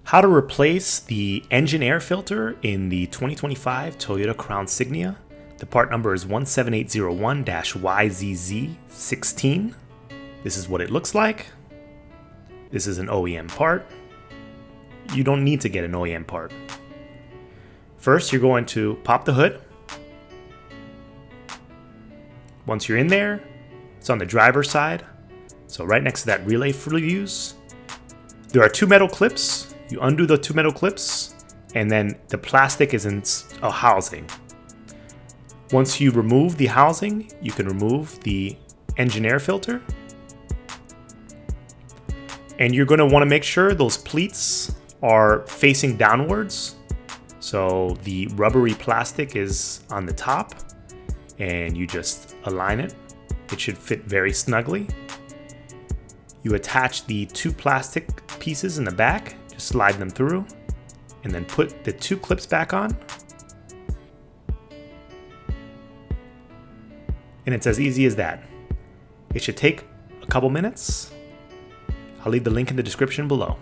How to replace the engine air filter in the 2025 Toyota Crown Signia. The part number is 17801-YZZ16. This is what it looks like. This is an OEM part. You don't need to get an OEM part. First, you're going to pop the hood. Once you're in there, it's on the driver's side. So right next to that relay fuse. There are two metal clips. You undo the two metal clips, and then the plastic is in a housing. Once you remove the housing, you can remove the engine air filter. And you're going to want to make sure those pleats are facing downwards. So the rubbery plastic is on the top, and you just align it. It should fit very snugly. You attach the two plastic pieces in the back. Just slide them through, and then put the two clips back on. And it's as easy as that. It should take a couple minutes. I'll leave the link in the description below.